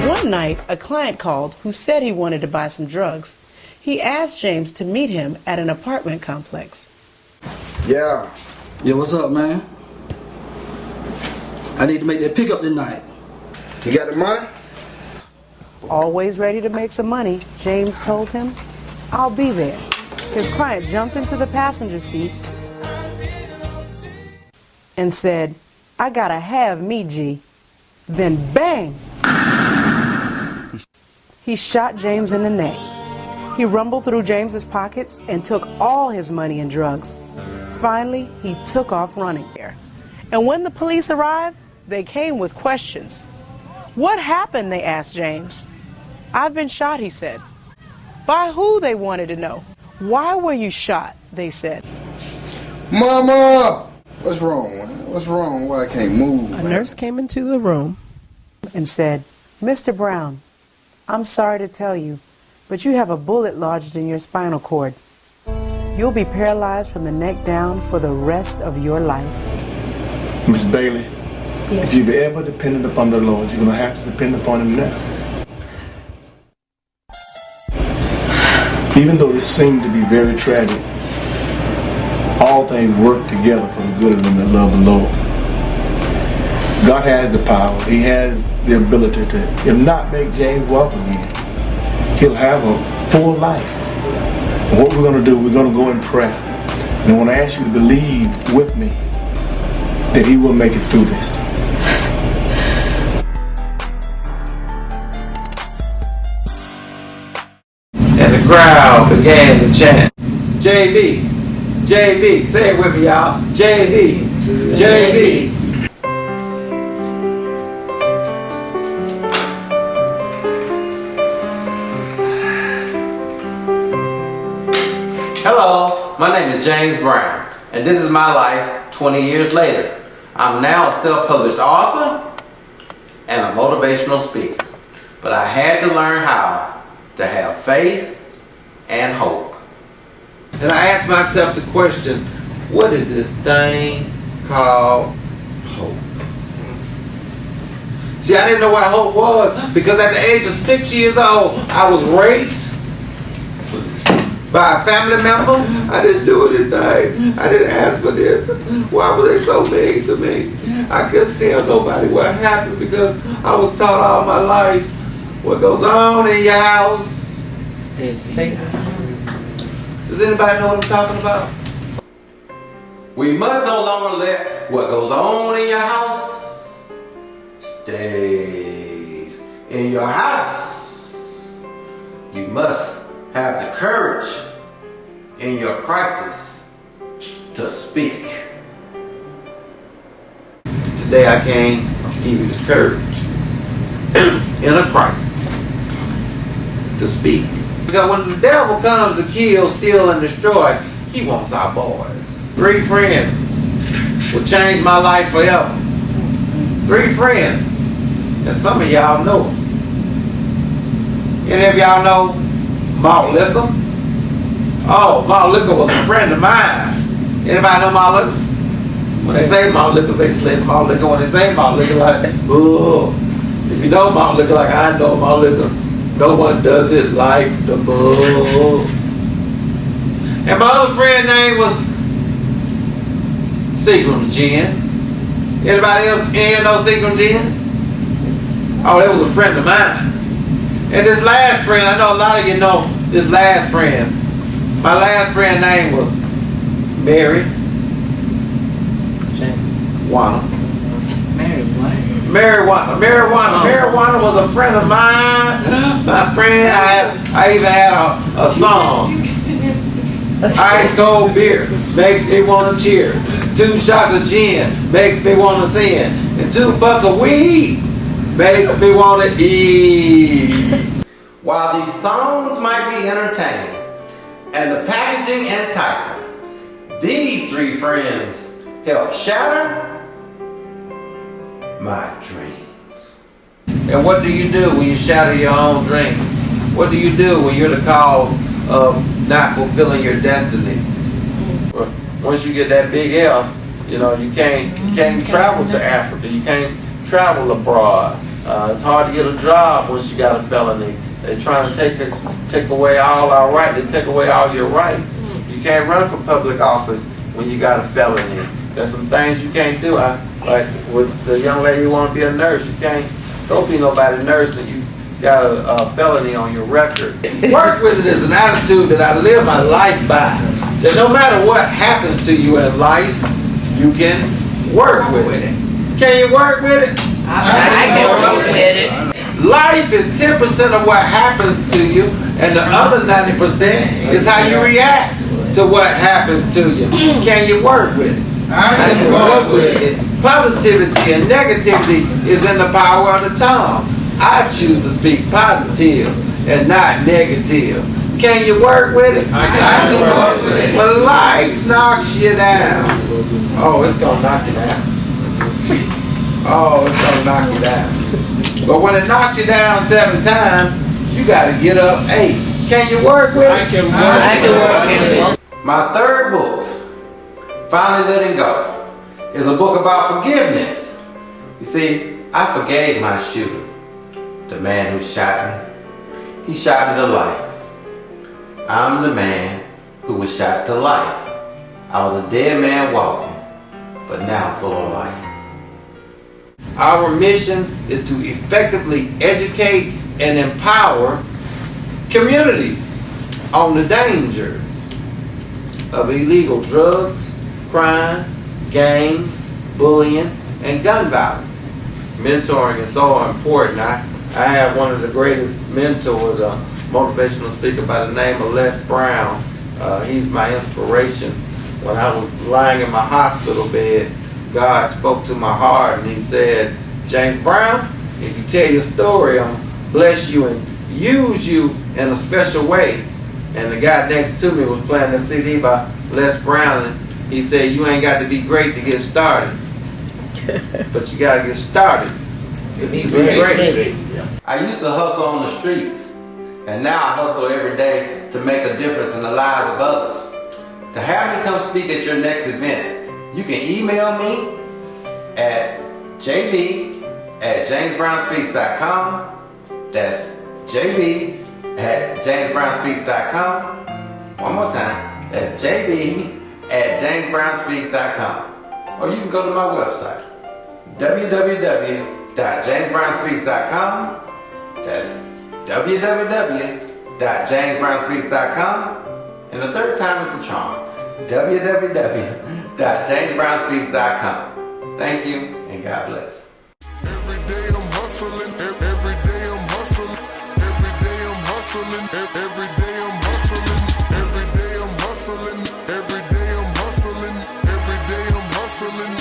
One night, a client called who said he wanted to buy some drugs. He asked James to meet him at an apartment complex. Yeah. Yeah, what's up, man? I need to make that pickup tonight. You got the money? Always ready to make some money, James told him. I'll be there. His client jumped into the passenger seat and said, I gotta have me, G. Then bang! He shot James in the neck. He rumbled through James's pockets and took all his money and drugs. Finally, he took off running there. And when the police arrived, they came with questions. What happened, they asked James. I've been shot, he said. By who, they wanted to know. Why were you shot, they said. Mama! What's wrong, man? What's wrong? Why I can't move, man? A nurse came into the room and said, Mr. Brown, I'm sorry to tell you, but you have a bullet lodged in your spinal cord. You'll be paralyzed from the neck down for the rest of your life. Miss Bailey, if you've ever depended upon the Lord, you're going to have to depend upon Him now. Even though this seemed to be very tragic, all things work together for the good of them that love the Lord. God has the power. He has the ability to, if not make James walk again, he'll have a full life. And what we're going to do, we're going to go in prayer. And I want to ask you to believe with me that he will make it through this. And the crowd began to chant, JB, JB, say it with me, y'all, JB, JB. Hello, my name is James Brown, and this is my life 20 years later. I'm now a self-published author and a motivational speaker, but I had to learn how to have faith and hope. And I asked myself the question, what is this thing called hope? See, I didn't know what hope was because at the age of 6 years old, I was raped by a family member. I didn't do anything. I didn't ask for this. Why were they so mean to me? I couldn't tell nobody what happened because I was taught all my life what goes on in your house. Does anybody know what I'm talking about? We must no longer let what goes on in your house stays in your house. You must have the courage in your crisis to speak. Today I came to give you the courage in a crisis to speak. Because when the devil comes to kill, steal, and destroy, he wants our boys. 3 friends will change my life forever. 3 friends. And some of y'all know them. Any of y'all know Malt Liquor? Oh, Malt Liquor was a friend of mine. Anybody know Malt Liquor? When they say Malt Liquor, they slit Malt Liquor. When they say Malt Liquor, like, oh. If you know Malt Liquor like I know Malt Liquor, no one does it like the bull. And my other friend name was Seagram Gin. Anybody else here know Seagram Gin? Oh, that was a friend of mine. And this last friend, I know a lot of you know this last friend. My last friend name was Mary Wanna. Marijuana. Marijuana was a friend of mine. My friend, I even had a song. Ice cold beer makes me want to cheer. 2 shots of gin makes me want to sin. And 2 puffs of weed makes me want to eat. While these songs might be entertaining and the packaging enticing, these 3 friends help shatter my dreams. And what do you do when you shatter your own dreams? What do you do when you're the cause of not fulfilling your destiny? Once you get that big F, You know, you can't travel to Africa. You can't travel abroad. It's hard to get a job once you got a felony. They're trying to take away all our rights. They take away all your rights. You can't run for public office when you got a felony. There's some things you can't do. Like with the young lady who want to be a nurse, you can't go be nobody nurse and you got a felony on your record. Work with it is an attitude that I live my life by. That no matter what happens to you in life, you can work with it. Can you work with it? I can work with it. Life is 10% of what happens to you, and the other 90% is how you react to what happens to you. Can you work with it? I can work with it. Positivity and negativity is in the power of the tongue. I choose to speak positive and not negative. Can you work with it? I can work with it. When life knocks you down, oh, it's gonna knock you down. Oh, it's gonna knock you down. But when it knocks you down 7 times, you gotta get up 8. Can you work with it? I can work with it. My third book, Finally Letting Go, is a book about forgiveness. You see, I forgave my shooter, the man who shot me. He shot me to life. I'm the man who was shot to life. I was a dead man walking, but now I'm full of life. Our mission is to effectively educate and empower communities on the dangers of illegal drugs, crime, gangs, bullying, and gun violence. Mentoring is so important. I have one of the greatest mentors, a motivational speaker by the name of Les Brown. He's my inspiration. When I was lying in my hospital bed, God spoke to my heart and he said, James Brown, if you tell your story, I'm going to bless you and use you in a special way. And the guy next to me was playing the CD by Les Brown, and he said, you ain't got to be great to get started, but you got to get started to be great. I used to hustle on the streets, and now I hustle every day to make a difference in the lives of others. To have me come speak at your next event, you can email me at jb@jamesbrownspeaks.com. That's jb@jamesbrownspeaks.com. One more time. That's jb@jamesbrownspeaks.com. Or you can go to my website, www.jamesbrownspeaks.com. That's www.jamesbrownspeaks.com. And the third time is the charm, www.jamesbrownspeaks.com. Thank you, and God bless. Every day I'm hustling, every day I'm hustling, every day I'm hustling, every day I'm hustling, every day I'm hustling, every day I'm hustling, every day I'm hustling.